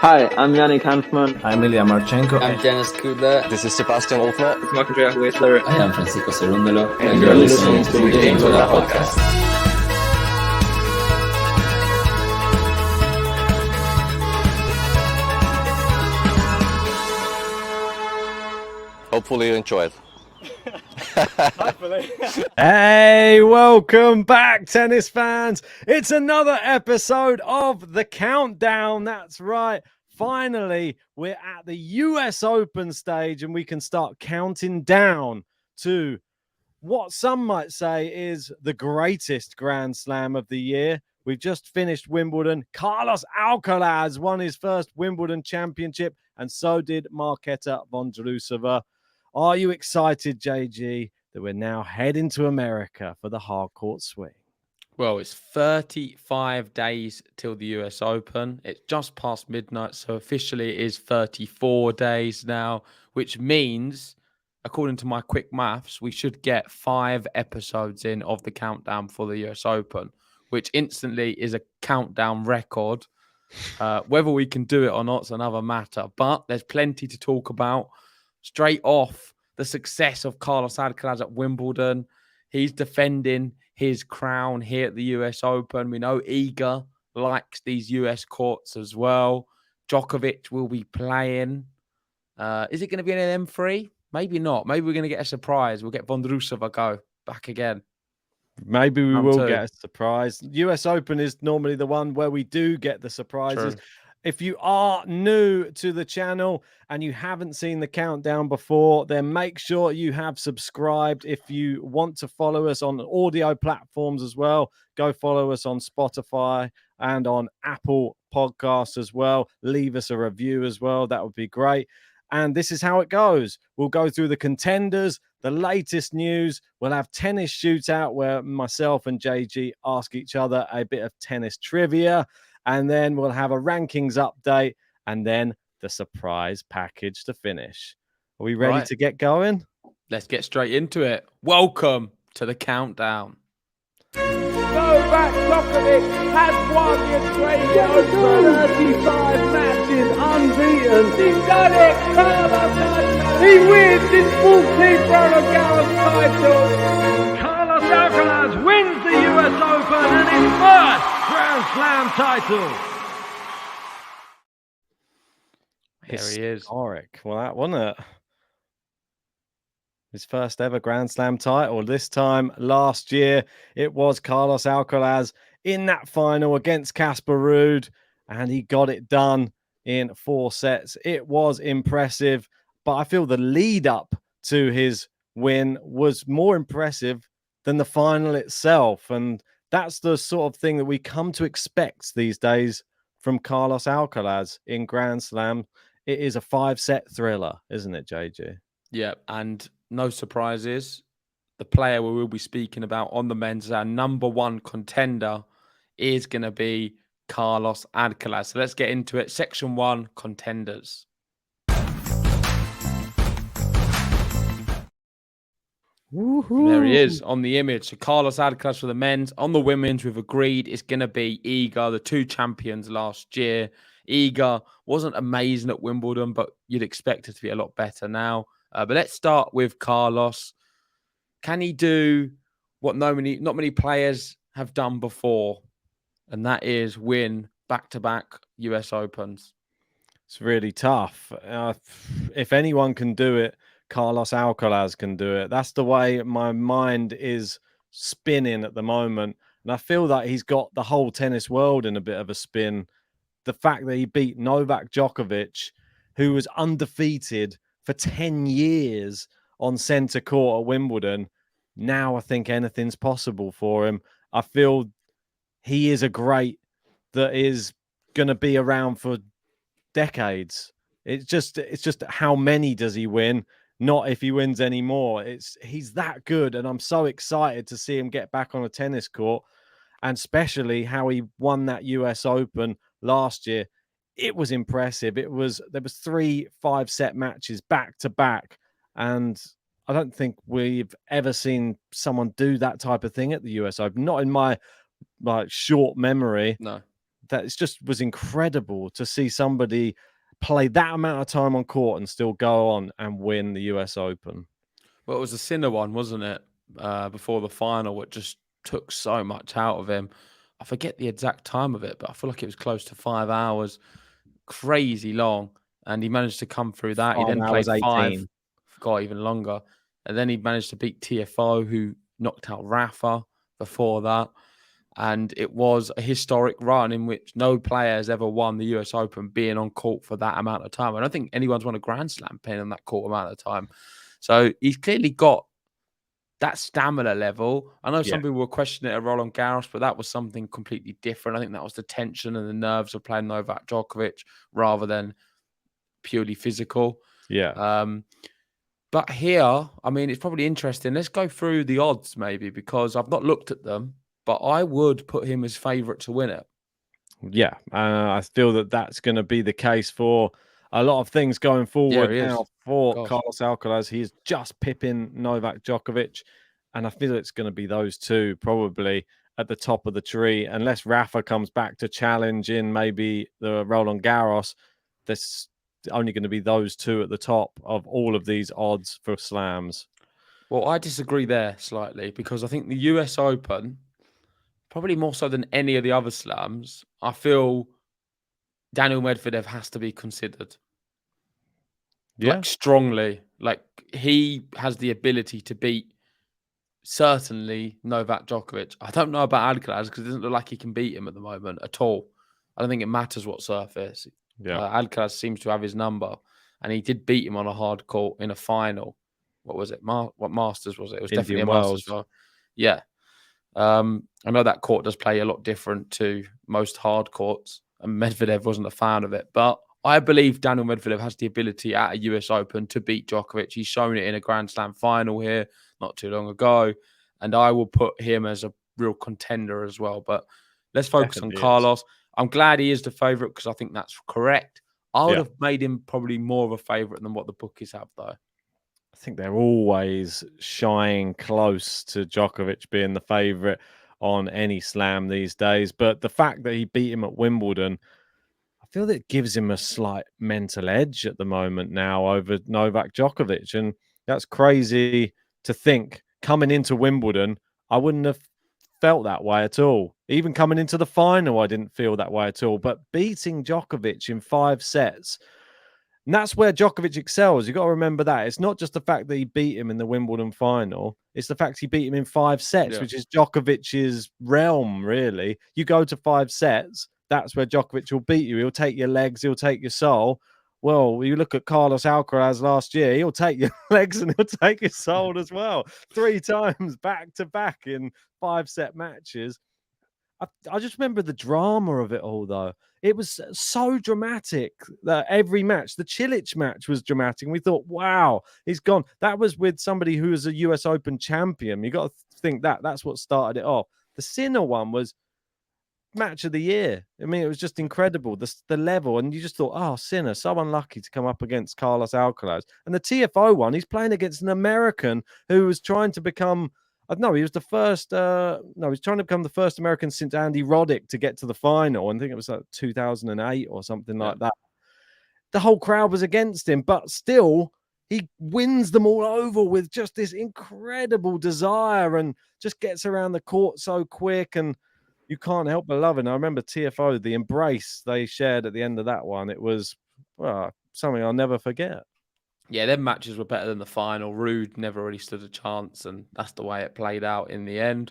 Hi, I'm Yannick Hanfman. I'm Ilya Marchenko. I'm Dennis Kudla. This is Sebastian Olfner. It's Marc-Andreas Whistler. I am Francisco Cerundolo. And you're listening to the GTL podcast. Hopefully you enjoy it. Hey, welcome back, tennis fans. It's another episode of The Countdown. That's right. Finally, we're at the US Open stage and we can start counting down to what some might say is the greatest Grand Slam of the year. We've just finished Wimbledon. Carlos Alcaraz won his first Wimbledon championship, and so did Marketa Vondrousova. Are you excited, JG, that we're now heading to America for the hardcourt swing? Well, it's 35 days till the US Open. It's just past midnight, so officially it is 34 days now, which means, according to my quick maths, we should get 5 episodes in of the countdown for the US Open, which instantly is a countdown record. Whether we can do it or not is another matter, but there's plenty to talk about. Straight off, the success of Carlos Alcaraz at Wimbledon. He's defending his crown here at the US Open. We know Iga likes these US courts as well. Djokovic will be playing. Is it going to be any of them three? Maybe not. Maybe we're going to get a surprise. We'll get Vondrousova go back again. Maybe we will get a surprise. US Open is normally the one where we do get the surprises. True. If you are new to the channel and you haven't seen the countdown before, then make sure you have subscribed. If you want to follow us on audio platforms as well, go follow us on Spotify and on Apple Podcasts as well. Leave us a review as well. That would be great. And this is how it goes. We'll go through the contenders, the latest news. We'll have tennis shootout where myself and JG ask each other a bit of tennis trivia. And then we'll have a rankings update and then the surprise package to finish. Are we ready to get going? Let's get straight into it. Welcome to the countdown. Novak Djokovic has won the Australian Open. 35 matches unbeaten. He's done it. Carlos Alcaraz. He wins his 14th Roland Garros title. Carlos Alcaraz wins the US Open and his first Grand Slam title. Here he is. Historic. Well, that wasn't it. His first ever Grand Slam title. This time last year, it was Carlos Alcaraz in that final against Casper Ruud, and he got it done in 4 sets. It was impressive, but I feel the lead up to his win was more impressive than the final itself. And that's the sort of thing that we come to expect these days from Carlos Alcaraz in Grand Slam. It is a 5-set thriller, isn't it, JG? Yeah, and no surprises. The player we will be speaking about on the men's, our number 1 contender, is going to be Carlos Alcaraz. So let's get into it. Section 1, contenders. Woohoo. There he is on the image. So Carlos Alcaraz for the men's. On the women's, we've agreed it's going to be Iga, the 2 champions last year. Iga wasn't amazing at Wimbledon, but you'd expect it to be a lot better now. But let's start with Carlos. Can he do what not many players have done before? And that is win back-to-back US Opens. It's really tough. If anyone can do it, Carlos Alcaraz can do it. That's the way my mind is spinning at the moment. And I feel that he's got the whole tennis world in a bit of a spin. The fact that he beat Novak Djokovic, who was undefeated for 10 years on centre court at Wimbledon. Now I think anything's possible for him. I feel he is a great that is going to be around for decades. It's just how many does he win? Not if he wins any more. He's that good, and I'm so excited to see him get back on a tennis court, and especially how he won that US Open last year. It was impressive. There was 3 5-set matches back to back, and I don't think we've ever seen someone do that type of thing at the US Open. Not in my short memory. No. that it just was incredible to see somebody play that amount of time on court and still go on and win the US Open. Well, it was a Sinner one, wasn't it? Before the final, it just took so much out of him. I forget the exact time of it, but I feel like it was close to 5 hours. Crazy long. And he managed to come through that. He 5 then hours, played 18. got even longer. And then he managed to beat TFO, who knocked out Rafa before that. And it was a historic run in which no player has ever won the US Open being on court for that amount of time. I don't think anyone's won a Grand Slam being on that court amount of time. So he's clearly got that stamina level. I know some people were questioning it at Roland Garros, but that was something completely different. I think that was the tension and the nerves of playing Novak Djokovic rather than purely physical. Yeah. But here, I mean, it's probably interesting. Let's go through the odds maybe, because I've not looked at them, but I would put him as favourite to win it. Yeah. I feel that that's going to be the case for a lot of things going forward now for Carlos Alcaraz. He's just pipping Novak Djokovic, and I feel it's going to be those two probably at the top of the tree, unless Rafa comes back to challenge in maybe the Roland Garros. There's only going to be those two at the top of all of these odds for slams. Well, I disagree there slightly, because I think the US Open, probably more so than any of the other slams, I feel Daniel Medvedev has to be considered. Yeah. Like, strongly. Like, he has the ability to beat certainly Novak Djokovic. I don't know about Alcaraz, because it doesn't look like he can beat him at the moment at all. I don't think it matters what surface. Yeah. Alcaraz seems to have his number, and he did beat him on a hard court in a final. What was it? What Masters was it? It was definitely a Masters. Yeah. I know that court does play a lot different to most hard courts, and Medvedev wasn't a fan of it. But I believe Daniel Medvedev has the ability at a US Open to beat Djokovic. He's shown it in a Grand Slam final here not too long ago, and I will put him as a real contender as well. But let's focus on Carlos. I'm glad he is the favourite, because I think that's correct. I would have made him probably more of a favourite than what the bookies have, though. I think they're always shying close to Djokovic being the favourite on any slam these days. But the fact that he beat him at Wimbledon, I feel that it gives him a slight mental edge at the moment now over Novak Djokovic. And that's crazy to think. Coming into Wimbledon, I wouldn't have felt that way at all. Even coming into the final, I didn't feel that way at all. But beating Djokovic in 5 sets, and that's where Djokovic excels. You've got to remember that. It's not just the fact that he beat him in the Wimbledon final. It's the fact he beat him in 5 sets, which is Djokovic's realm, really. You go to 5 sets, that's where Djokovic will beat you. He'll take your legs, he'll take your soul. Well, you look at Carlos Alcaraz last year, he'll take your legs and he'll take your soul as well. 3 times back to back in 5-set matches. I just remember the drama of it all, though. It was so dramatic that every match, the Cilic match was dramatic. And we thought, wow, he's gone. That was with somebody who was a US Open champion. You got to think that's what started it off. The Sinner one was match of the year. I mean, it was just incredible, the level. And you just thought, oh, Sinner, so unlucky to come up against Carlos Alcaraz. And the TFO one, he's playing against an American who was trying to become... No, he was the first. He's trying to become the first American since Andy Roddick to get to the final. I think it was like 2008 or something like that. The whole crowd was against him, but still, he wins them all over with just this incredible desire and just gets around the court so quick. And you can't help but love it. And I remember TFO, the embrace they shared at the end of that one. It was something I'll never forget. Yeah, them matches were better than the final. Rude never really stood a chance, and that's the way it played out in the end.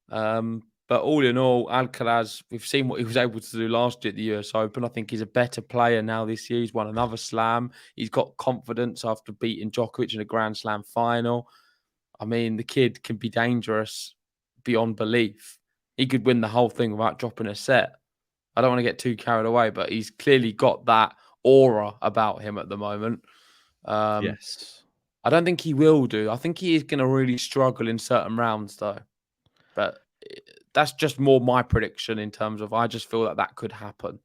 But all in all, Alcaraz, we've seen what he was able to do last year at the US Open. I think he's a better player now this year. He's won another slam. He's got confidence after beating Djokovic in a Grand Slam final. I mean, the kid can be dangerous beyond belief. He could win the whole thing without dropping a set. I don't want to get too carried away, but he's clearly got that aura about him at the moment. Yes. I don't think he will do. I think he is going to really struggle in certain rounds, though. But that's just more my prediction in terms of I just feel that could happen.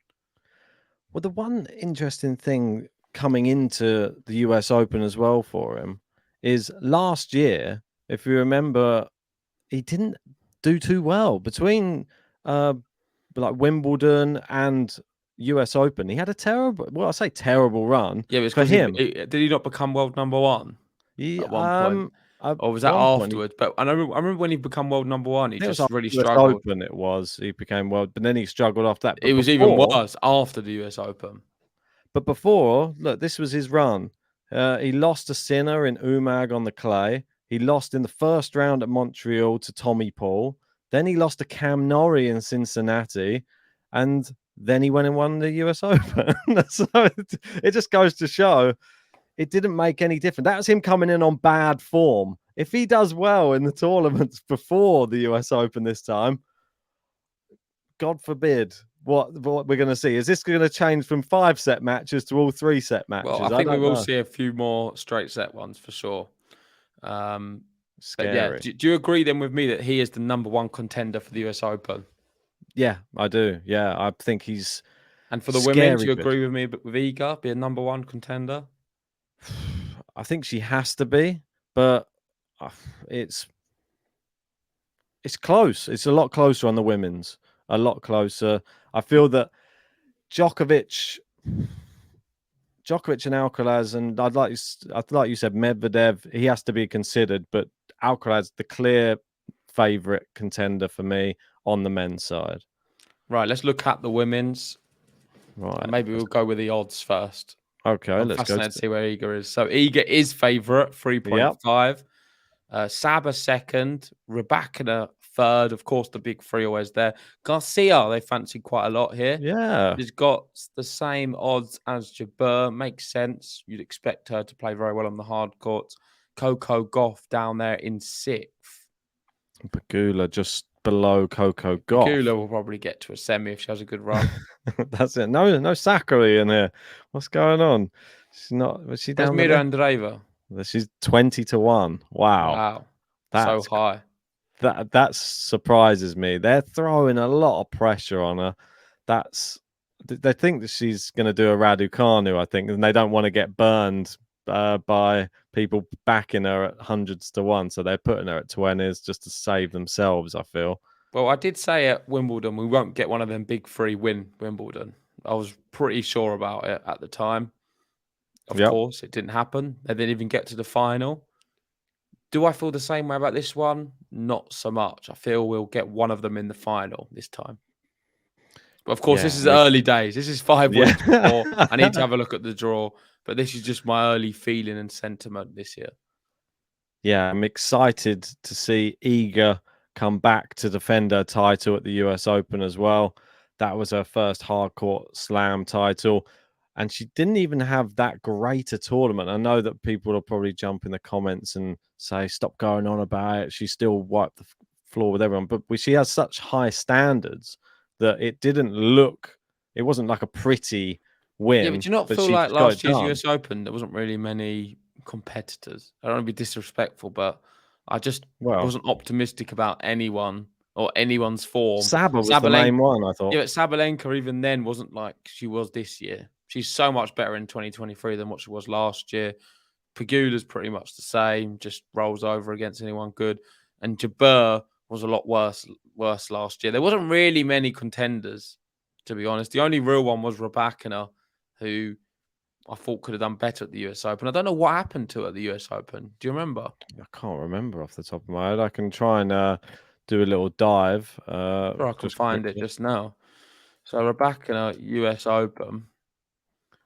Well, the one interesting thing coming into the US Open as well for him is last year, if you remember, he didn't do too well. Between like Wimbledon and US Open, he had a terrible, well, I say terrible run. Yeah, it's for because him. did he not become world number one He, at one point? at Or was that one point, afterwards? But I remember when he became world number one, he it was just after really US struggled. Open. It was he became world, but then he struggled after that. But It was even worse after the US Open. But before, look, this was his run. He lost to Sinner in Umag on the clay. He lost in the first round at Montreal to Tommy Paul. Then he lost to Cam Norrie in Cincinnati. And then he went and won the US Open. So it just goes to show it didn't make any difference. That was him coming in on bad form. If he does well in the tournaments before the US Open this time, God forbid, what we're going to see. Is this going to change from 5-set matches to all 3-set matches? Well, I think we will know. see a few more straight set ones for sure. Scary. But yeah, do you agree then with me that he is the number one contender for the US Open? Yeah, I do. Yeah, I think he's. And for the women, do you agree with me with Iga being number one contender? I think she has to be, but it's close. It's a lot closer on the women's. A lot closer. I feel that Djokovic and Alcaraz, and I'd like you said, Medvedev, he has to be considered, but Alcaraz, the clear favorite contender for me on the men's side. Right, let's look at the women's. Right, and maybe we'll go with the odds first. Okay, I'm let's go fascinated to see where Iga is. So Iga is favorite, 3.5. Saba second, Rybakina third. Of course, the big three always there. Garcia, they fancy quite a lot here. Yeah. She's got the same odds as Jabeur. Makes sense. You'd expect her to play very well on the hard courts. Coco Gauff down there in 6th. Pegula just below Coco Gauff. Pegula will probably get to a semi if she has a good run. That's it. No Sakkari in here. What's going on? She's not. Was she down There's there? Mirandreva. She's 20-1. Wow. That's so high. That surprises me. They're throwing a lot of pressure on her. They think that she's going to do a Raducanu, I think, and they don't want to get burned by people backing her at hundreds to one. So they're putting her at 20s just to save themselves, I feel. Well, I did say at Wimbledon, we won't get one of them big three win Wimbledon. I was pretty sure about it at the time. Of course, it didn't happen. They didn't even get to the final. Do I feel the same way about this one? Not so much. I feel we'll get one of them in the final this time. But of course, this is early days. This is 5 weeks before. I need to have a look at the draw. But this is just my early feeling and sentiment this year. Yeah, I'm excited to see Iga come back to defend her title at the US Open as well. That was her first hardcourt slam title. And she didn't even have that great a tournament. I know that people will probably jump in the comments and say, stop going on about it. She still wiped the floor with everyone. But she has such high standards that it wasn't like a pretty win. Yeah, but do you not feel like last year's US Open, there wasn't really many competitors? I don't want to be disrespectful, but I just wasn't optimistic about anyone or anyone's form. Saba was the main one, I thought. Yeah, but Sabalenka even then wasn't like she was this year. She's so much better in 2023 than what she was last year. Pegula's pretty much the same, just rolls over against anyone good. And Jabeur was a lot worse last year. There wasn't really many contenders, to be honest. The only real one was Rybakina, who I thought could have done better at the US Open. I don't know what happened to her at the US Open. Do you remember? I can't remember off the top of my head. I can try and do a little dive. Sure, I can find it just now. So Rybakina, US Open.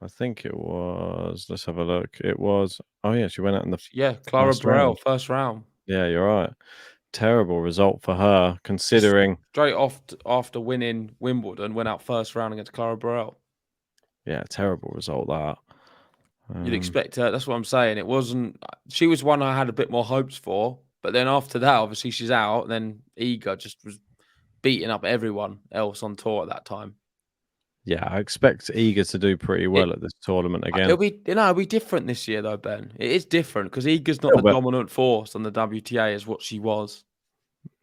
I think it was. Let's have a look. It was. Oh yeah, she went out in the Clara Burrell, first round. Yeah, you're right. Terrible result for her, considering straight off after winning Wimbledon, went out first round against Clara Burrell. Yeah, terrible result that. You'd expect her. That's what I'm saying. It wasn't. She was one I had a bit more hopes for, but then after that, obviously she's out. And then Iga just was beating up everyone else on tour at that time. Yeah, I expect Iga to do pretty well at this tournament again. It'll be different this year though, Ben. It is different because Iga's not the dominant force on the WTA as what she was.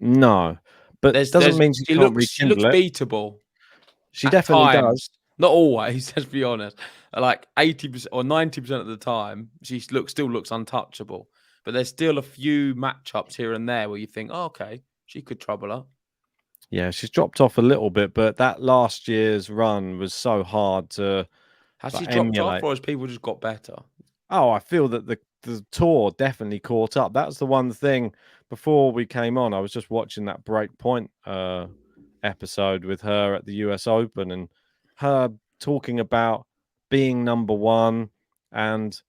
No, but it doesn't mean she looks beatable. She definitely does. Not always, let's be honest. Like 80% or 90% of the time, she still looks untouchable. But there's still a few matchups here and there where you think, oh, okay, she could trouble her. Yeah, she's dropped off a little bit, but that last year's run was so hard to Has like, she dropped off, emulate. or has people just got better? Oh, I feel that the tour definitely caught up. That's the one thing before we came on. I was just watching that Breakpoint episode with her at the US Open and her talking about being number one and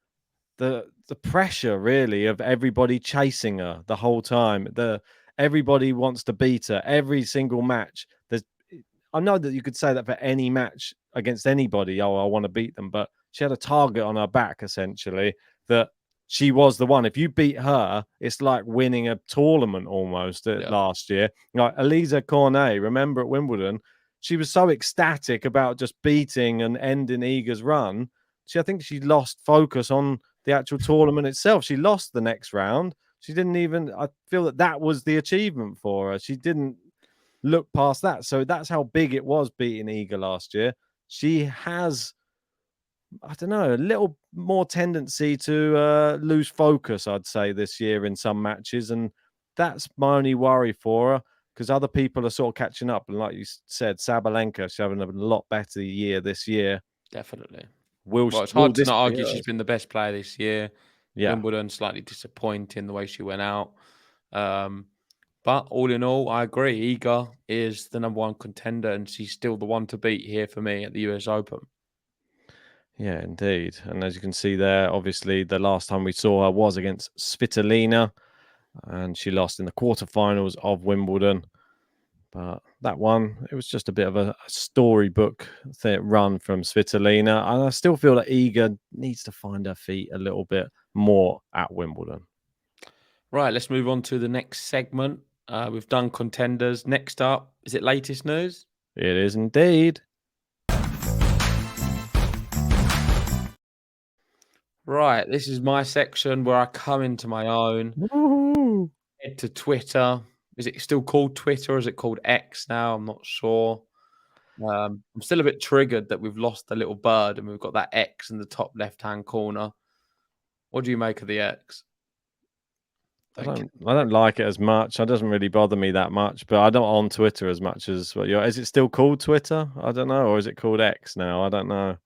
the pressure really of everybody chasing her the whole time. Everybody wants to beat her every single match. I know that you could say that for any match against anybody. Oh, I want to beat them, but she had a target on her back essentially that she was the one. If you beat her, it's like winning a tournament almost last year. Like Elisa Cornet, remember at Wimbledon, she was so ecstatic about just beating and ending Iga's run. I think she lost focus on the actual tournament itself. She lost the next round. She didn't even. I feel that was the achievement for her. She didn't look past that. So that's how big it was beating Iga last year. She has, I don't know, a little more tendency to lose focus, I'd say, this year in some matches. And that's my only worry for her because other people are sort of catching up. And like you said, Sabalenka, she's having a lot better year this year. Definitely. Will Well, it's hard to this not be argue she's hers? been the best player this year. Yeah. Wimbledon, slightly disappointing the way she went out. But all in all, I agree. Iga is the number one contender, and she's still the one to beat here for me at the US Open. Yeah, indeed. And as you can see there, obviously, the last time we saw her was against Svitolina, and she lost in the quarterfinals of Wimbledon. But that one, it was just a bit of a storybook run from Svitolina. And I still feel that Iga needs to find her feet a little bit more at Wimbledon. Right, let's move on to the next segment. We've done contenders. Next up, is it latest news? It is indeed. Right, this is my section where I come into my own. Woo-hoo. Head to Twitter. Is it still called Twitter or is it called X now? I'm not sure. I'm still a bit triggered that we've lost the little bird and we've got that X in the top left-hand corner. What do you make of the X? I don't like it as much. It doesn't really bother me that much, but I don't on Twitter as much as what you're. Is it still called Twitter? I don't know, or is it called X now? I don't know.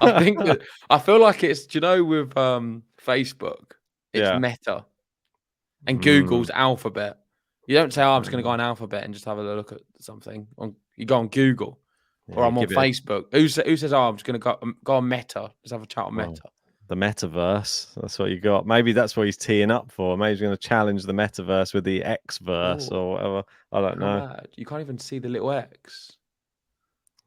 I feel like it's, do you know, with Facebook, it's Meta and Google's Alphabet. You don't say, "Oh, I'm just going to go on Alphabet and just have a look at something." You go on Google, or I'm on Facebook. Who says, "Oh, I'm just going to go on Meta, just have a chat on Meta." The metaverse. That's what you got. Maybe that's what he's teeing up for. Maybe he's going to challenge the metaverse with the X-verse or whatever. I don't know. Mad. You can't even see the little X.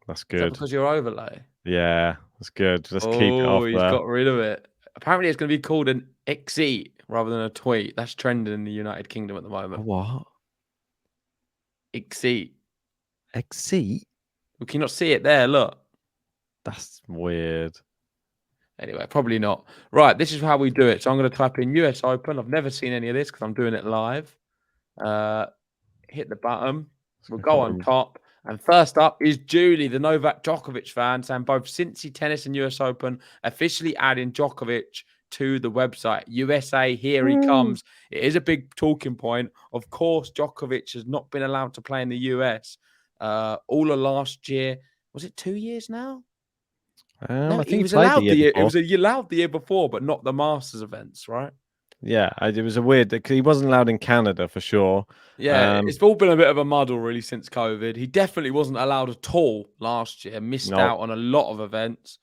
That's Is that good. because you're overlay? Yeah, that's good. Just keep it off he's there. got rid of it. Apparently, it's going to be called an XE rather than a tweet. That's trending in the United Kingdom at the moment. What? XE. XE? Well, can you not see it there? Look. That's weird. Anyway, probably not. Right, this is how we do it. So I'm going to type in US Open. I've never seen any of this because I'm doing it live. Hit the button. We'll go on top. And first up is Julie, the Novak Djokovic fan, saying both Cincy Tennis and US Open officially adding Djokovic to the website. USA, here he comes. It is a big talking point. Of course, Djokovic has not been allowed to play in the US all of last year. Was it 2 years now? No, I think he was allowed the year. It was allowed the year before, but not the Masters events, right? Yeah, it was a weird because he wasn't allowed in Canada for sure. Yeah, it's all been a bit of a muddle really since COVID. He definitely wasn't allowed at all last year. Missed out on a lot of events,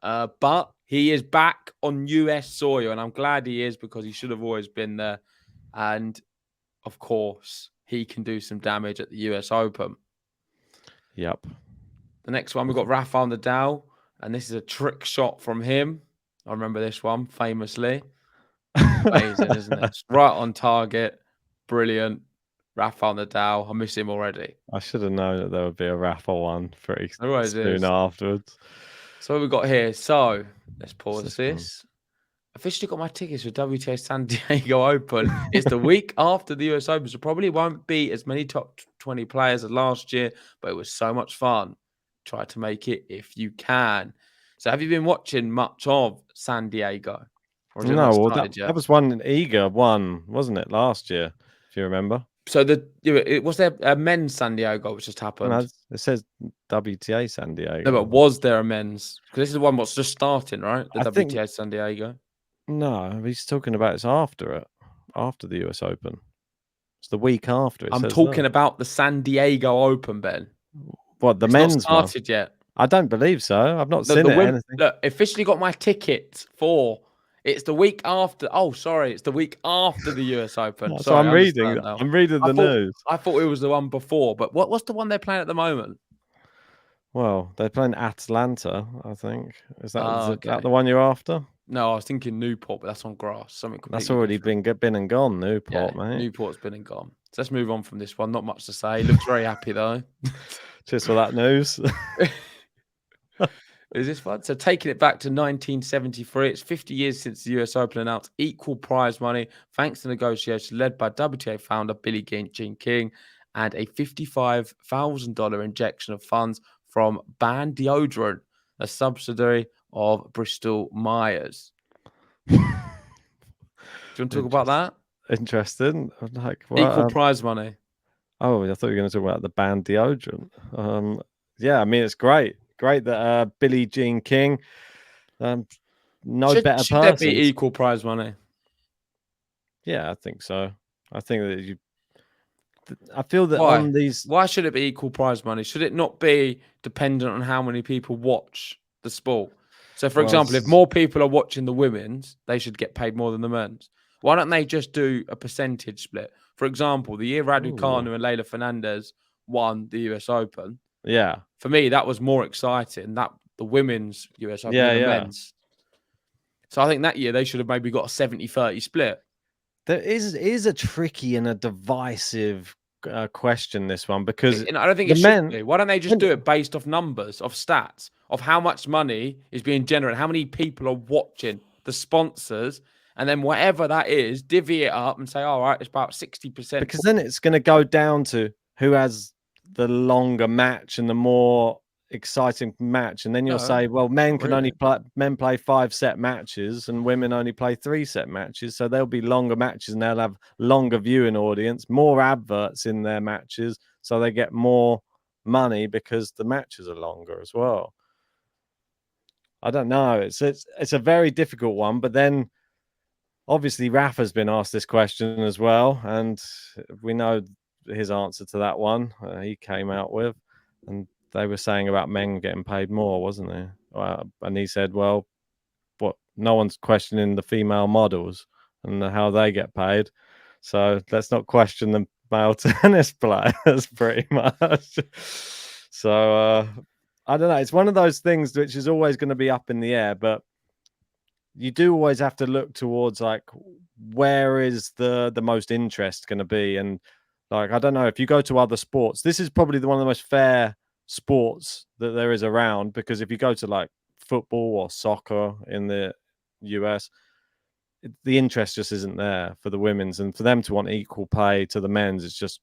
but he is back on US soil, and I'm glad he is because he should have always been there. And of course, he can do some damage at the US Open. Yep. The next one we've got Rafael Nadal. And this is a trick shot from him. I remember this one famously. Amazing, isn't it? It's right on target. Brilliant. Rafael Nadal. I miss him already. I should have known that there would be a Rafa one pretty soon afterwards. So what we got here. So let's pause this. Officially got my tickets for WTA San Diego Open. It's the week after the US Open, so probably won't be as many top 20 players as last year, but it was so much fun. Try to make it if you can. So have you been watching much of San Diego? No, that was one Iga won, wasn't it, last year, if you remember? So was there a men's San Diego which just happened? No, it says WTA San Diego. No, but was there a men's? Because this is the one what's just starting, right? The I think- WTA San Diego. No, he's talking about it's after the US Open. It's the week after. I'm talking about the San Diego Open, Ben. What, the It's men's not one? started yet. I don't believe so. I've not seen anything. Look, officially got my ticket for. It's the week after. Oh, sorry, it's the week after the US Open. So Sorry, I'm I reading. understand now. I'm reading the news. I thought it was the one before, but what's the one they're playing at the moment? Well, they're playing Atlanta, I think. Is that Okay. the one you're after? No, I was thinking Newport, but that's on grass. Something completely That's already different. been and gone, Newport, mate. Newport's been and gone. So let's move on from this one. Not much to say. He looks very happy though. Cheers for that news. Is this fun? So taking it back to 1973, it's 50 years since the US Open announced equal prize money thanks to negotiations led by WTA founder Billie Jean King and a $55,000 injection of funds from Band Deodorant, a subsidiary of Bristol Myers. Do you want to talk about that? Interesting. Like, Equal prize money. Oh, I thought you were going to talk about the Band Deodorant. Yeah, I mean, it's great. Great that Billie Jean King, better Should person. there be equal prize money? Yeah, I think so. I think that I feel that Why? on these. Why should it be equal prize money? Should it not be dependent on how many people watch the sport? So, for example, if more people are watching the women's, they should get paid more than the men's. Why don't they just do a percentage split? For example, the year Raducanu and Leylah Fernandez won the US Open. Yeah. For me, that was more exciting. That the women's US Open than the men's. So I think that year they should have maybe got a 70-30 split. There is a tricky and a divisive question, this one, because I don't think it should be. Why don't they just do it based off numbers, of stats, of how much money is being generated, how many people are watching, the sponsors, and then whatever that is, divvy it up and say, all right, it's about 60%. Because then it's going to go down to who has the longer match and the more exciting match, and then you'll say, well, men can only play 5-set matches and women only play 3-set matches, so there'll be longer matches and they'll have longer viewing audience, more adverts in their matches, so they get more money because the matches are longer as well. I don't know. It's a very difficult one, but then obviously Rafa's been asked this question as well, and we know his answer to that one. He came out with, and they were saying about men getting paid more, wasn't there? And he said, well, no one's questioning the female models and how they get paid. So let's not question the male tennis players, pretty much. So I don't know. It's one of those things which is always going to be up in the air, but you do always have to look towards, like, where is the most interest going to be? And like, I don't know, if you go to other sports, this is probably one of the most fair sports that there is around, because if you go to like football or soccer in the US, the interest just isn't there for the women's, and for them to want equal pay to the men's, it's just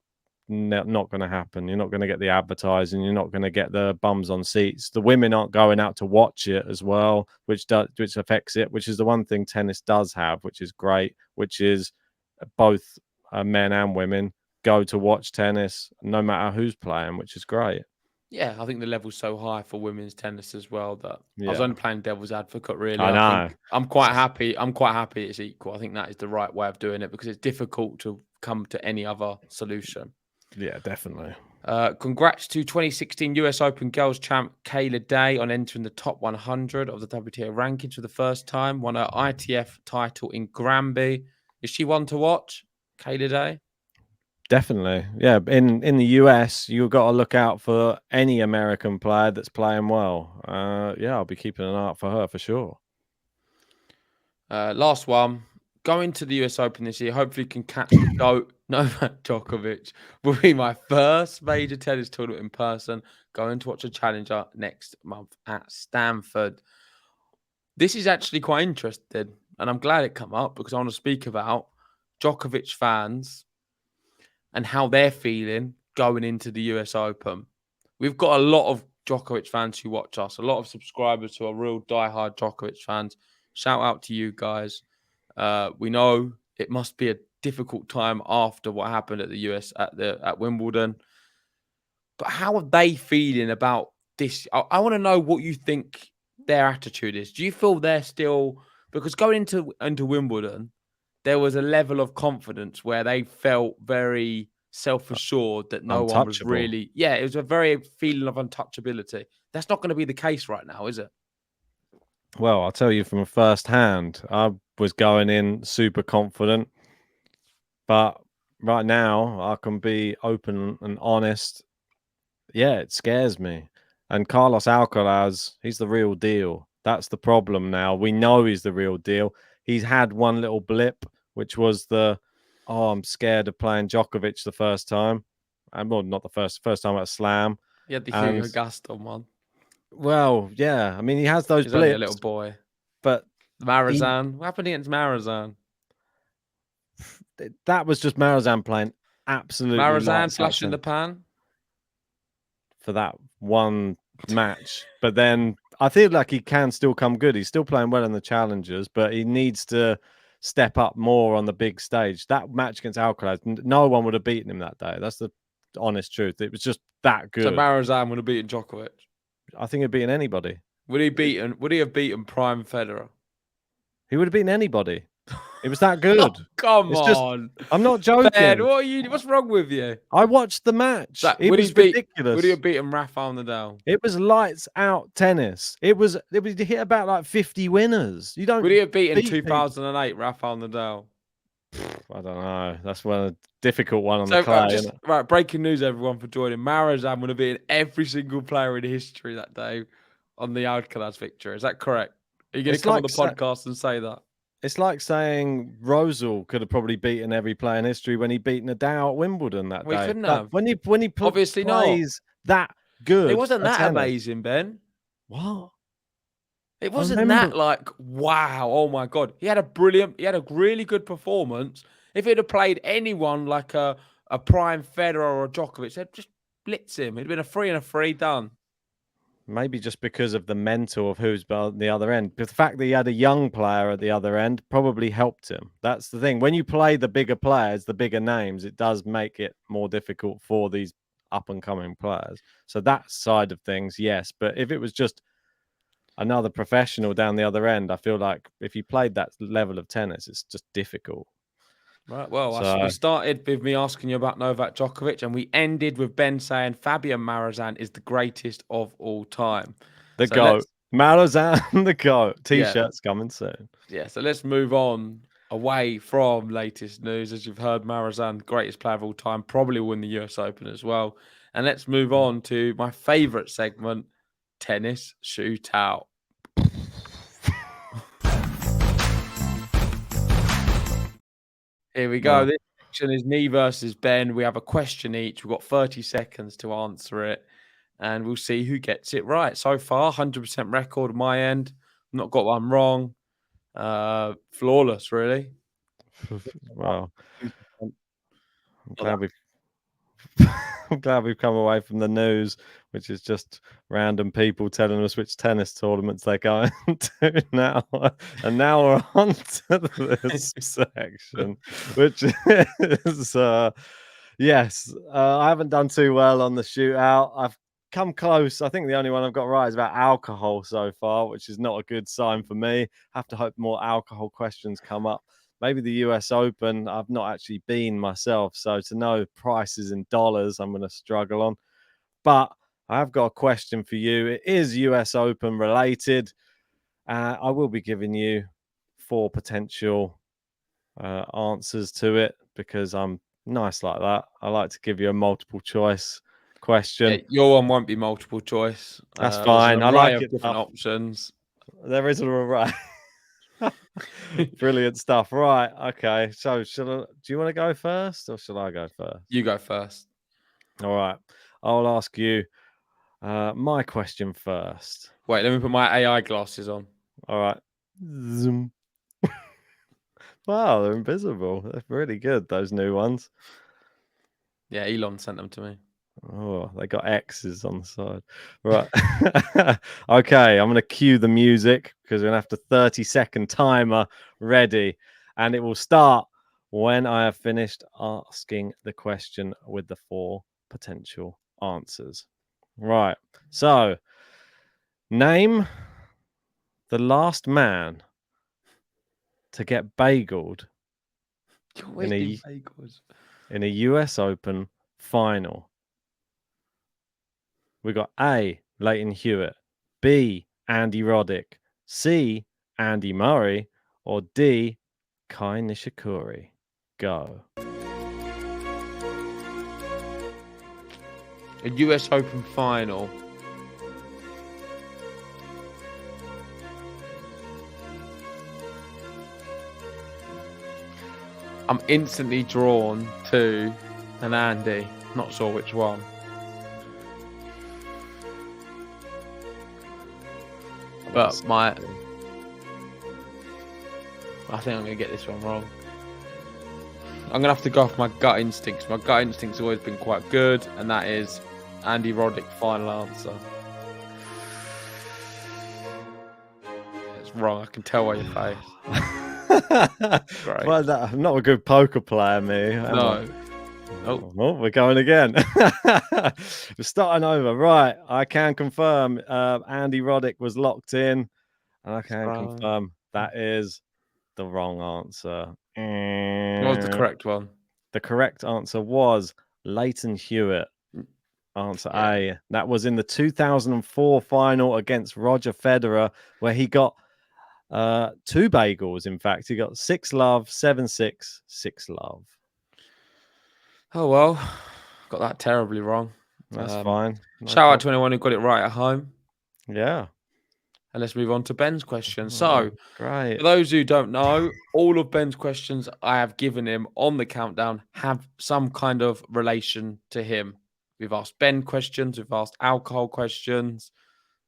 not going to happen. You're not going to get the advertising, you're not going to get the bums on seats. The women aren't going out to watch it as well, which affects it, which is the one thing tennis does have, which is great, which is both men and women go to watch tennis no matter who's playing, which is great. Yeah, I think the level's so high for women's tennis as well that I was only playing devil's advocate, really. I know. I'm quite happy it's equal. I think that is the right way of doing it, because it's difficult to come to any other solution. Yeah, definitely. Congrats to 2016 US Open girls champ Kayla Day on entering the top 100 of the WTA rankings for the first time. Won her ITF title in Granby. Is she one to watch, Kayla Day? Definitely. Yeah, in the US, you've got to look out for any American player that's playing well. Yeah, I'll be keeping an eye out for her for sure. Last one. Going to the US Open this year, hopefully can catch the GOAT, Novak Djokovic. Will be my first major tennis tournament in person. Going to watch a challenger next month at Stanford. This is actually quite interesting, and I'm glad it came up, because I want to speak about Djokovic fans and how they're feeling going into the US Open. We've got a lot of Djokovic fans who watch us, a lot of subscribers who are real diehard Djokovic fans. Shout out to you guys. We know it must be a difficult time after what happened at the US at Wimbledon. But how are they feeling about this? I want to know what you think their attitude is. Do you feel they're still, because going into Wimbledon, there was a level of confidence where they felt very self-assured that no one was Untouchable. really, it was a very feeling of untouchability. That's not going to be the case right now, is it? Well, I'll tell you from first hand, I was going in super confident, but right now I can be open and honest. Yeah, it scares me. And Carlos Alcaraz, he's the real deal. That's the problem now. We know he's the real deal. He's had one little blip, which was I'm scared of playing Djokovic the first time. And well, not the first time at a slam. He had the And Hugo Gaston one. well, yeah. I mean, he has those He's only a blips, little boy. but Marazan. What happened against Marazan? that was just Marazan playing absolutely Marazan flash in the pan for that one match. But then I feel like he can still come good. He's still playing well in the challengers, but he needs to step up more on the big stage. That match against Alcaraz, no one would have beaten him that day. That's the honest truth. It was just that good. So Marazan would have beaten Djokovic. I think he'd beaten anybody. Would he have beaten Prime Federer? He would have beaten anybody. It was that good. Come on. I'm not joking. Ben, what's wrong with you? I watched the match. It was ridiculous. Would he have beaten Rafael Nadal? It was lights out tennis. It was hit about like 50 winners. You don't. Would he have beaten 2008 Rafael Nadal? I don't know. That's a difficult one on the clay. Right, breaking news, everyone, for joining. Marazan would have beaten every single player in history that day on the Alcaraz victory. Is that correct? Are you going to come on the podcast and say that? It's like saying Rosal could have probably beaten every player in history when he beat Nadal at Wimbledon that day. He couldn't have. When he obviously plays that good. It wasn't that amazing, Ben. What? It wasn't that like, wow, oh my God. He had a really good performance. If he'd have played anyone like a Prime Federer or a Djokovic, they'd just blitz him. It'd been a 3 and a 3 done. Maybe just because of the mental of who's on the other end. But the fact that he had a young player at the other end probably helped him. That's the thing. When you play the bigger players, the bigger names, it does make it more difficult for these up-and-coming players. So that side of things, yes. But if it was just another professional down the other end, I feel like if you played that level of tennis, it's just difficult. Right. Well, we started with me asking you about Novak Djokovic, and we ended with Ben saying Fabian Marazan is the greatest of all time. The GOAT. Marazan, the GOAT. T-shirts coming soon. Yeah. So let's move on away from latest news. As you've heard, Marazan, greatest player of all time, probably will win the US Open as well. And let's move on to my favorite segment, tennis shootout. Here we go. This section is me versus Ben. We have a question each. We've got 30 seconds to answer it, and we'll see who gets it right. So far, 100% record on my end. Not got one wrong. Flawless, really. Wow. I'm glad we've come away from the news, which is just random people telling us which tennis tournaments they're going to now. And now we're on to this section, which is, yes, I haven't done too well on the shootout. I've come close. I think the only one I've got right is about alcohol so far, which is not a good sign for me. Have to hope more alcohol questions come up. Maybe the US Open, I've not actually been myself, so to know prices in dollars, I'm going to struggle on. But I have got a question for you. It is US Open related. I will be giving you 4 potential answers to it because I'm nice like that. I like to give you a multiple choice question. Yeah, your one won't be multiple choice. That's fine. I like it. Different options. There is an array. Brilliant stuff. Right. Okay. So do you want to go first or shall I go first? You go first. All right. I'll ask you my question first. Wait, let me put my AI glasses on. All right. Zoom. Wow, they're invisible. They're really good, those new ones. Yeah, Elon sent them to me. Oh, they got X's on the side. Right. Okay, I'm going to cue the music because we're going to have the 30-second timer ready. And it will start when I have finished asking the question with the 4 potential answers. Right. So, name the last man to get bageled in a US Open final. We got A, Leighton Hewitt, B, Andy Roddick, C, Andy Murray, or D, Kai Nishikori. Go. A US Open final. I'm instantly drawn to an Andy. Not sure which one. But I think I'm going to get this one wrong. I'm going to have to go off my gut instincts. My gut instincts have always been quite good, and that is Andy Roddick, final answer. It's wrong. I can tell by your face. Great. Well, I'm not a good poker player, me. No. Oh, we're going again. We're starting over. Right. I can confirm Andy Roddick was locked in, and I can confirm that is the wrong answer. What was the correct one? The correct answer was Leighton Hewitt. Answer A. That was in the 2004 final against Roger Federer, where he got 2 bagels. In fact, he got 6-love, 7-6, 6-love. Oh, well, got that terribly wrong. That's fine. Shout out to anyone who got it right at home. Yeah. And let's move on to Ben's question. So, great. For those who don't know, all of Ben's questions I have given him on the countdown have some kind of relation to him. We've asked Ben questions, we've asked alcohol questions,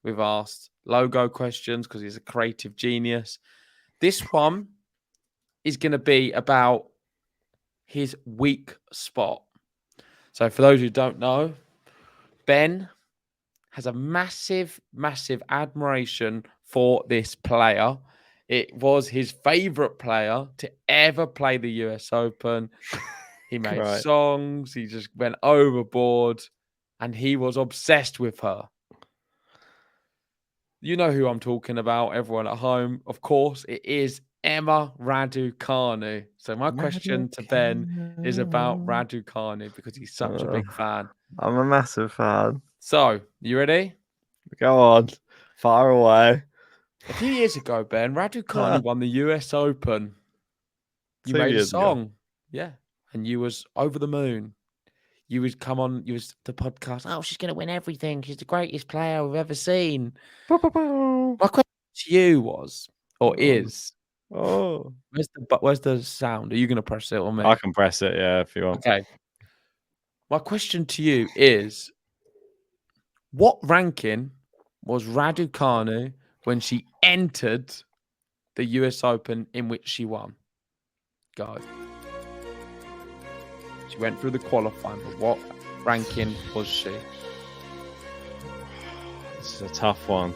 we've asked logo questions because he's a creative genius. This one is going to be about his weak spot. So for those who don't know, Ben has a massive, massive admiration for this player. It was his favorite player to ever play the US Open. He made songs. He just went overboard and he was obsessed with her. You know who I'm talking about, everyone at home. Of course, it is Emma Raducanu. So my question to Ben is about Raducanu because he's such a big fan. I'm a massive fan. So, you ready? Go on. Far away. A few years ago, Ben, Raducanu won the US Open. You made a song. Yeah. And you was over the moon. You would come on, you was the podcast. Oh, she's going to win everything. She's the greatest player we've ever seen. My question to you was, or is, where's the sound? Are you going to press it or me? I can press it, yeah, if you want. Okay. My question to you is, what ranking was Raducanu when she entered the US Open in which she won? Go. She went through the qualifying, but what ranking was she? This is a tough one.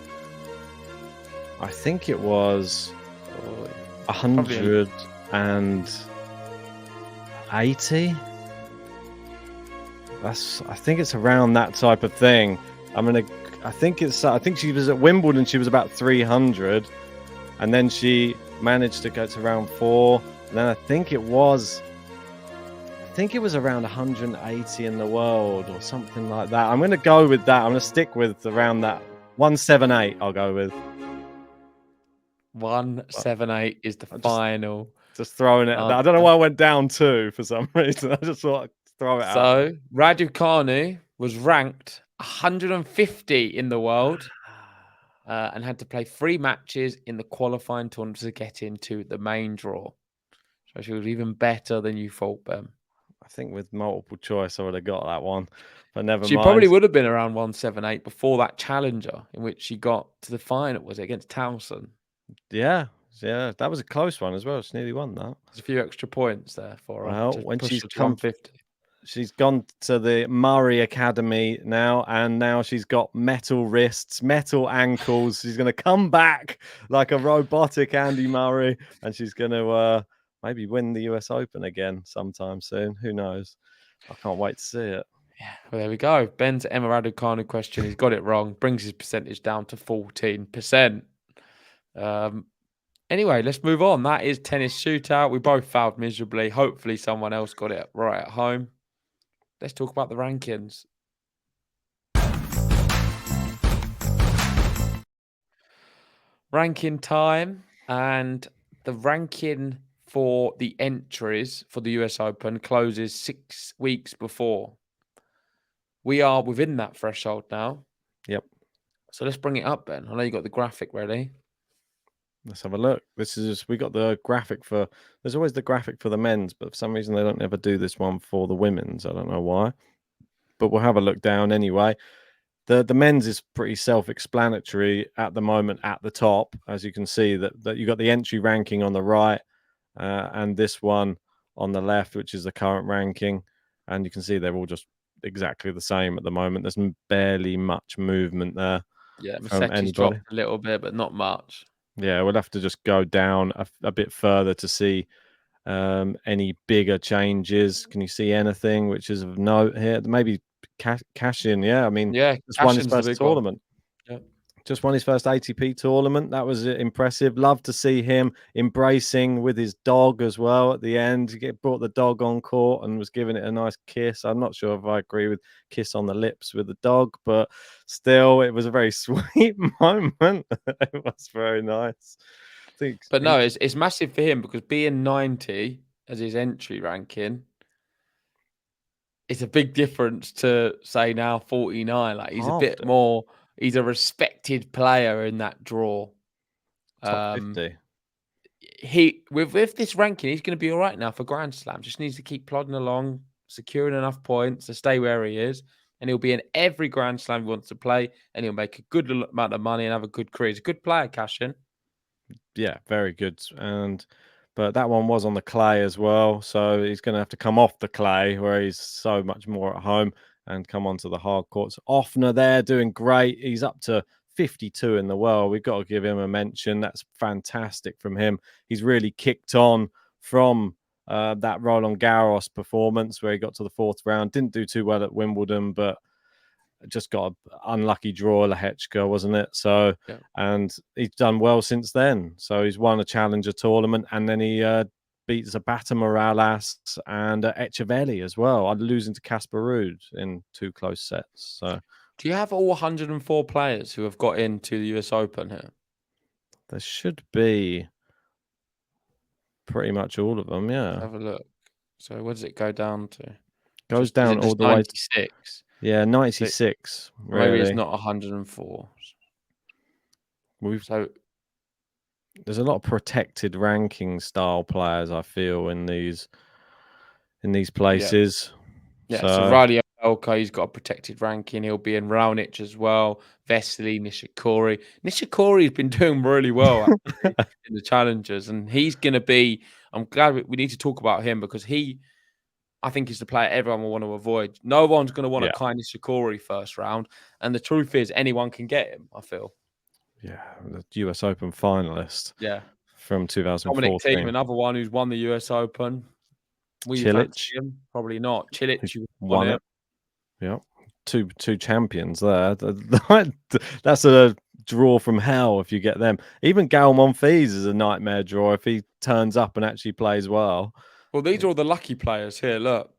I think it was 180. I think it's around that type of thing. I think she was at Wimbledon. She was about 300, and then she managed to go to round 4. And then I think it was around 180 in the world or something like that. I'm going to go with that. I'm going to stick with around that 178. I'll go with 178 is the final. Just throwing it. I don't know why I went down 2 for some reason. I just thought I'd throw it out. So Raducanu was ranked 150 in the world and had to play 3 matches in the qualifying tournament to get into the main draw. So she was even better than you thought, Ben. I think with multiple choice, I would have got that one, but never mind. She probably would have been around 178 before that challenger in which she got to the final. Was it against Townsend? Yeah, that was a close one as well. She nearly won that. There's a few extra points there for her. Well, when she's come 50. She's gone to the Murray Academy now, and now she's got metal wrists, metal ankles. She's going to come back like a robotic Andy Murray, and she's going to maybe win the US Open again sometime soon. Who knows? I can't wait to see it. Yeah, well, there we go. Ben's Emma Raducanu question. He's got it wrong. Brings his percentage down to 14%. Anyway, let's move on. That is tennis shootout. We both failed miserably. Hopefully someone else got it right at home. Let's talk about the rankings. Ranking time, and the ranking for the entries for the US Open closes 6 weeks before. We are within that threshold now. Yep. So let's bring it up, Ben. I know you got the graphic ready. Let's have a look. We got the graphic for. There's always the graphic for the men's, but for some reason they don't ever do this one for the women's. I don't know why, but we'll have a look down anyway. The men's is pretty self-explanatory at the moment. At the top, as you can see, that you got the entry ranking on the right, and this one on the left, which is the current ranking, and you can see they're all just exactly the same at the moment. There's barely much movement there. Yeah, from Musetti's anybody. dropped a little bit, but not much. Yeah, we'll have to just go down a bit further to see any bigger changes. Can you see anything which is of note here? Maybe cash in. Yeah, I mean, Yeah, just won his Cashin's the first big one. tournament. Yeah. Just won his first ATP tournament. That was impressive. Love to see him embracing with his dog as well at the end. He brought the dog on court and was giving it a nice kiss. I'm not sure if I agree with kiss on the lips with the dog, but still, it was a very sweet moment. It was very nice. But no, it's massive for him because being 90 as his entry ranking, it's a big difference to say now 49. Like he's a bit After. more. He's a respected player in that draw. Top 50. With this ranking, he's going to be all right now for Grand Slam. Just needs to keep plodding along, securing enough points to stay where he is, and he'll be in every Grand Slam he wants to play, and he'll make a good amount of money and have a good career. He's a good player, Cashin. Yeah, very good. But that one was on the clay as well, so he's going to have to come off the clay where he's so much more at home and come onto the hard courts. Offner there doing great. He's up to 52 in the world. We've got to give him a mention. That's fantastic from him. He's really kicked on from that Roland Garros performance where he got to the fourth round. Didn't do too well at Wimbledon, but just got an unlucky draw, Lehechka, wasn't it? So, yeah. And he's done well since then. So he's won a challenger tournament, and then he beat Zapata Morales and Echeverri as well. I'm losing to Casper Ruud in 2 close sets. So, do you have all 104 players who have got into the US Open here? There should be pretty much all of them. Yeah. Let's have a look. So where does it go down to? Goes down all the 96? way. Yeah, 96. Really. Maybe it's not 104. There's a lot of protected ranking style players, I feel, in these places. Yeah. So Riley Elka, he's got a protected ranking. He'll be in Raonic as well. Vesely, Nishikori. Nishikori's been doing really well actually, in the challengers, and he's going to be. I'm glad we need to talk about him because I think he's the player everyone will want to avoid. No one's going to want to Kai Nishikori first round, and the truth is, anyone can get him. I feel. Yeah, the US Open finalist. Yeah, from 2014. Dominic Thiem, another one who's won the US Open. Chilich, him? Probably not. Chilich won it. Yeah, two champions there. That's a draw from hell if you get them. Even Gael Monfils is a nightmare draw if he turns up and actually plays well. Well, these are all the lucky players here. Look.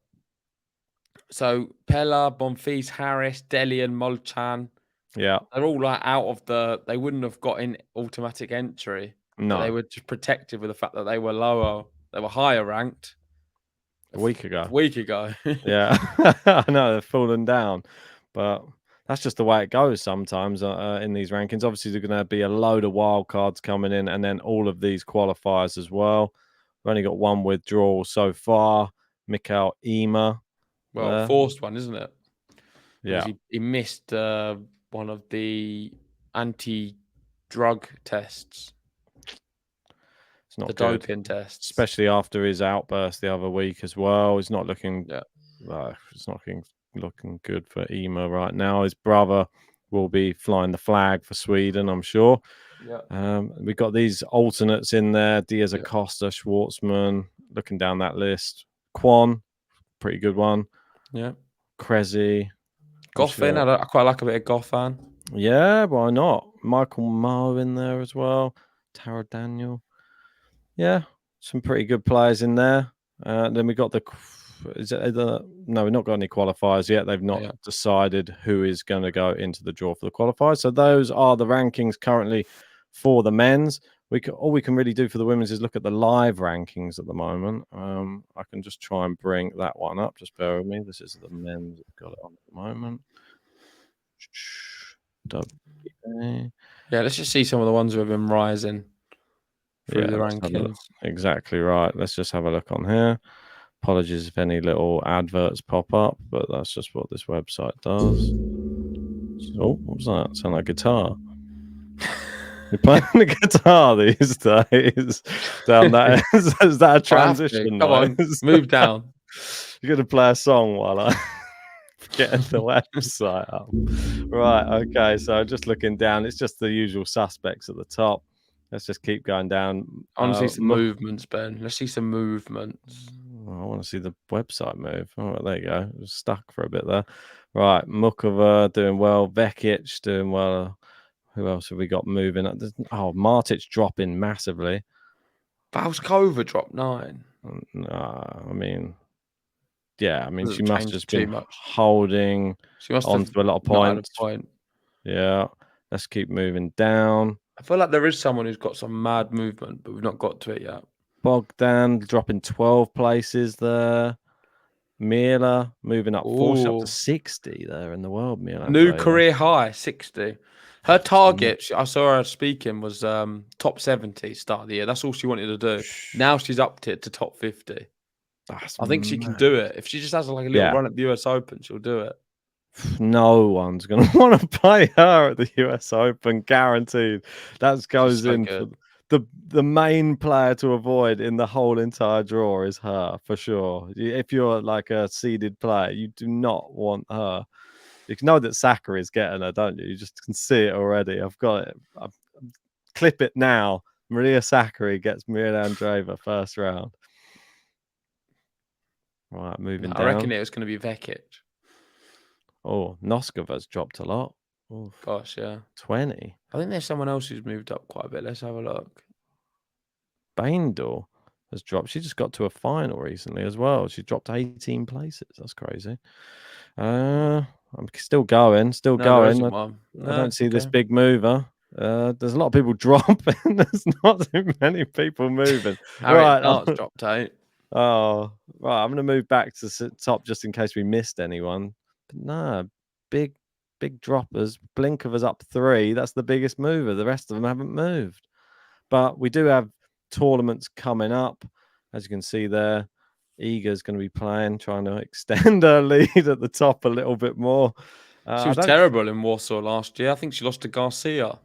So Pella, Monfils, Harris, Delian, Molchan. Yeah. They're all like out of they wouldn't have got in automatic entry. No. They were just protected with the fact that they were lower, they were higher ranked. A week ago. Yeah. I know, they've fallen down. But that's just the way it goes sometimes in these rankings. Obviously, there's going to be a load of wild cards coming in and then all of these qualifiers as well. We've only got one withdrawal so far. Mikael Ymer. Well, forced one, isn't it? Yeah. He missed one of the anti-drug tests. It's not the good. Doping tests. Especially after his outburst the other week as well. It's not looking it's not looking good for Ymer right now. His brother will be flying the flag for Sweden, I'm sure. Yeah. We've got these alternates in there: Diaz Acosta, Schwartzman, looking down that list. Kwon, pretty good one. Yeah. Krezi. Goffin, I quite like a bit of Goffin. Yeah, why not? Michael Moe in there as well. Tara Daniel. Yeah, some pretty good players in there. Then we got no, we've not got any qualifiers yet. They've not decided who is going to go into the draw for the qualifiers. So those are the rankings currently for the men's. All we can really do for the women's is look at the live rankings at the moment. I can just try and bring that one up. Just bear with me. This is the men's. I've got it on at the moment. Yeah, let's just see some of the ones who have been rising through the rankings. Exactly right. Let's just have a look on here. Apologies if any little adverts pop up, but that's just what this website does. Oh, what was that? Sound like a guitar. You're playing the guitar these days. Down that is that a transition? Come on, move down. You're gonna play a song while I get the website up. Right, okay. So just looking down, it's just the usual suspects at the top. Let's just keep going down. I want to see some movements, Ben. Let's see some movements. I want to see the website move. Oh, right, there you go. It was stuck for a bit there. Right, Mukova doing well. Vekic doing well. Who else have we got moving? Oh, Martic dropping massively. Valskova dropped 9. I mean, yeah. I mean, she must have just been holding on to a lot of points. Yeah. Let's keep moving down. I feel like there is someone who's got some mad movement, but we've not got to it yet. Bogdan dropping 12 places there. Mila moving up, forcing up to 60 there in the world. Mila new career high, 60. Her target, I saw her speaking, was top 70 start of the year. That's all she wanted to do. Now she's upped it to top 50. I think she can do it. If she just has like a little run at the US Open, she'll do it. No one's going to want to play her at the US Open, guaranteed. That goes so in for the main player to avoid in the whole entire draw is her, for sure. If you're like a seeded player, you do not want her. You know that Sakkari is getting her, don't you? You just can see it already. I've got it. Clip it now. Maria Sakkari gets Mirjana Andreeva first round. Right, moving down. I reckon it was going to be Vekic. Oh, Noskova's dropped a lot. Oof. Gosh, yeah. 20. I think there's someone else who's moved up quite a bit. Let's have a look. Baindor has dropped. She just got to a final recently as well. She dropped 18 places. That's crazy. I'm still going. I don't see this big mover. There's a lot of people dropping. There's not too many people moving. Right, dropped 8. Oh, right. I'm going to move back to the top just in case we missed anyone. But no, big droppers. Blinkova's up 3. That's the biggest mover. The rest of them haven't moved. But we do have tournaments coming up. As you can see there, Iga's going to be playing, trying to extend her lead at the top a little bit more. She was terrible in Warsaw last year. I think she lost to Garcia.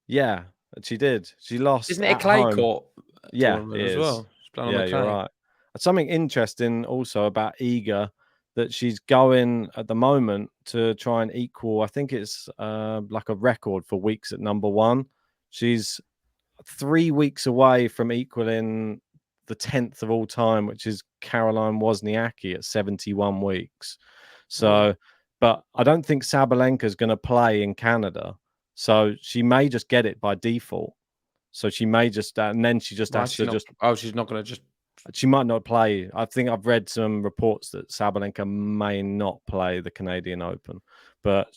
Yeah, she did. She lost. Isn't it a clay court? Yeah, it is. As well. Yeah, you're right. Something interesting also about Iga that she's going at the moment to try and equal. I think it's like a record for weeks at number 1. She's 3 weeks away from equaling the 10th of all time, which is Caroline Wozniacki at 71 weeks. So, but I don't think Sabalenka is going to play in Canada. So she may just get it by default. So she may just, and then she just has to just. Oh, she's not going to just. She might not play. I think I've read some reports that Sabalenka may not play the Canadian Open, but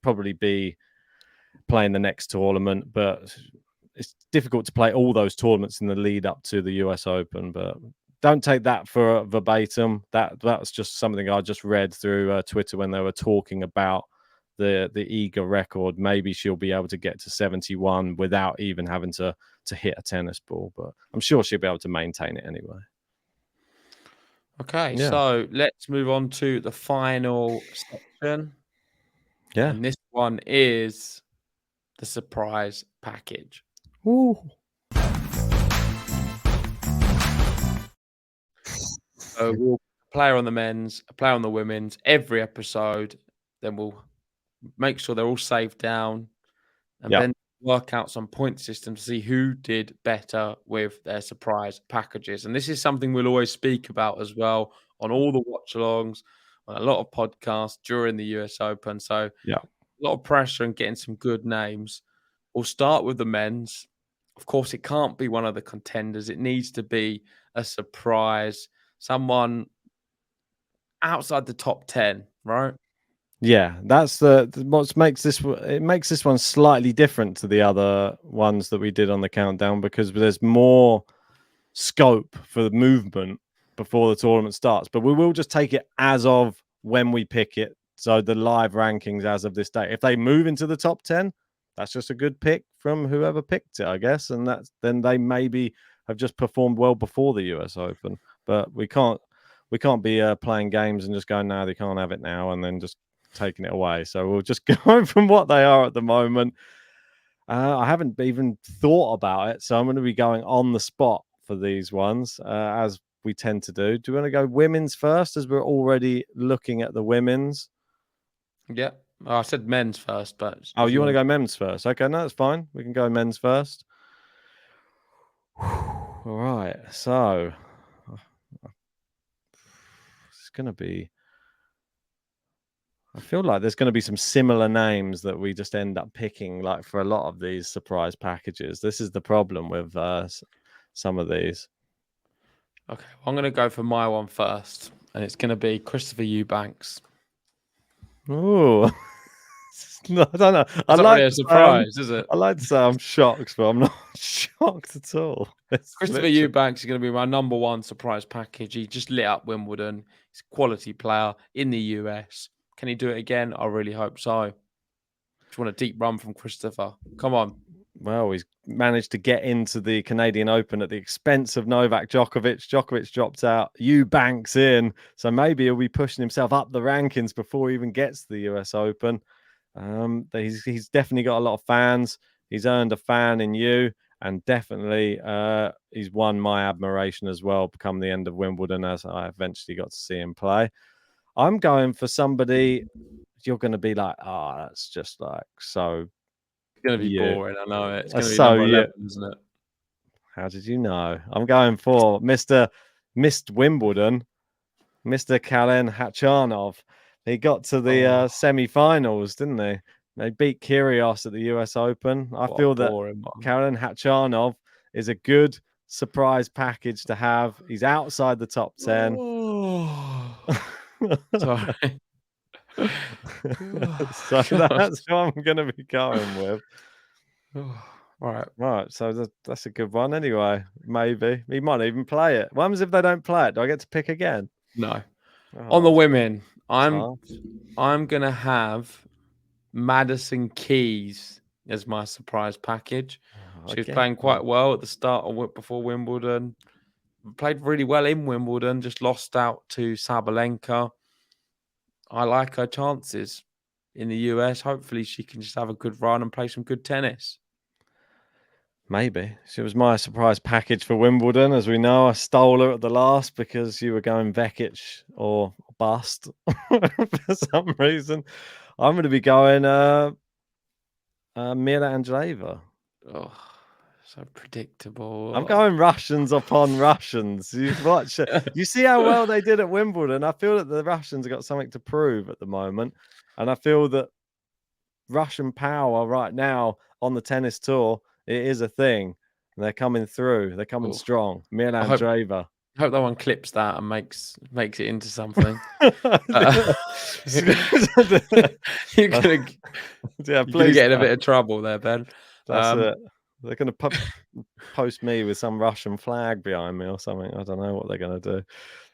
probably be playing the next tournament. But it's difficult to play all those tournaments in the lead up to the US Open. But don't take that for verbatim. That's just something I just read through Twitter when they were talking about the Iga record. Maybe she'll be able to get to 71 without even having to hit a tennis ball. But I'm sure she'll be able to maintain it anyway. Okay, so let's move on to the final section. Yeah. And this one is the surprise package. Ooh. So we'll player on the men's, a player on the women's, every episode. Then we'll make sure they're all saved down. And Ben work out some point system to see who did better with their surprise packages. And this is something we'll always speak about as well on all the watch-alongs, on a lot of podcasts during the US Open. So Yeah. a lot of pressure and getting some good names. We'll start with the men's. Of course, it can't be one of the contenders. It needs to be a surprise, someone outside the top 10, right? Yeah, that's what makes it makes this one slightly different to the other ones that we did on the countdown, because there's more scope for the movement before the tournament starts. But we will just take it as of when we pick it. So the live rankings as of this day. If they move into the top 10, that's just a good pick from whoever picked it, I guess. And then they maybe have just performed well before the US Open. But we can't be playing games and just going, no, they can't have it now, and then just taking it away. So we'll just go from what they are at the moment. I haven't even thought about it, so I'm going to be going on the spot for these ones, as we tend to do. Do you want to go women's first, as we're already looking at the women's? Yeah. Oh, I said men's first, but Oh, you want to go men's first? Okay, no, that's fine. We can go men's first. All right, so it's going to be... I feel like there's going to be some similar names that we just end up picking, like for a lot of these surprise packages. This is the problem with some of these. Okay, well, I'm going to go for my one first, and it's going to be Christopher Eubanks. Oh, no, I don't know. It's not really a surprise, is it? I like to say I'm shocked, but I'm not shocked at all. Christopher Eubanks is going to be my number one surprise package. He just lit up Wimbledon. He's a quality player in the US. Can he do it again? I really hope so. Just want a deep run from Christopher. Come on. Well, he's managed to get into the Canadian Open at the expense of Novak Djokovic. Djokovic dropped out, Eubanks in. So maybe he'll be pushing himself up the rankings before he even gets to the US Open. He's definitely got a lot of fans. He's earned a fan in you, and definitely he's won my admiration as well, come the end of Wimbledon, as I eventually got to see him play. I'm going for somebody you're going to be like, oh, that's just like so... It's going to be you. boring. I know it. It's going to be So number 11, isn't it? How did you know? I'm going for Mr. Missed Wimbledon, Mr. Kalen Khachanov. He got to the semi-finals, didn't he? They beat Kyrgios at the US Open. I feel that Kalen Khachanov is a good surprise package to have. He's outside the top 10. Sorry. So that's what I'm going to be going with. Right. So that's a good one anyway. Maybe. He might even play it. What happens if they don't play it? Do I get to pick again? No. Oh, On the women, I'm going to have Madison Keys as my surprise package. She was playing quite well at the start of before Wimbledon. Played really well in Wimbledon, just lost out to Sabalenka. I like her chances in the US. Hopefully she can just have a good run and play some good tennis. Maybe. She was my surprise package for Wimbledon. As we know, I stole her at the last because you were going Vekic or bust for some reason. I'm going to be going Mira Andreeva. Oh, so predictable. I'm going Russians upon Russians. You see how well they did at Wimbledon. I feel that the Russians have got something to prove at the moment. And I feel that Russian power right now on the tennis tour, it is a thing. And they're coming through. They're coming strong. Mira Andreeva. I hope that one clips that and makes it into something. You're gonna get in a bit of trouble there, Ben. That's it. They're going to post me with some Russian flag behind me or something. I don't know what they're going to do.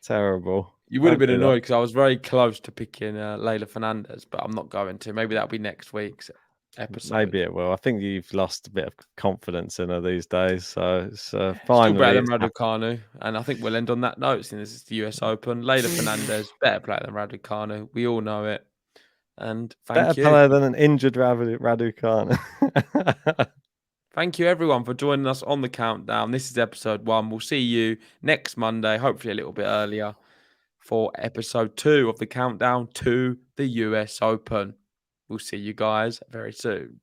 Terrible. You would have been annoyed because I was very close to picking Leylah Fernandez, but I'm not going to. Maybe that'll be next week's episode. Maybe it will. I think you've lost a bit of confidence in her these days. So it's finally still better than Raducanu. And I think we'll end on that note, since this is the US Open. Leylah Fernandez, better player than Raducanu. We all know it. And thank you. Better player than an injured Raducanu. Thank you, everyone, for joining us on the countdown. This is episode 1. We'll see you next Monday, hopefully a little bit earlier, for episode 2 of the countdown to the US Open. We'll see you guys very soon.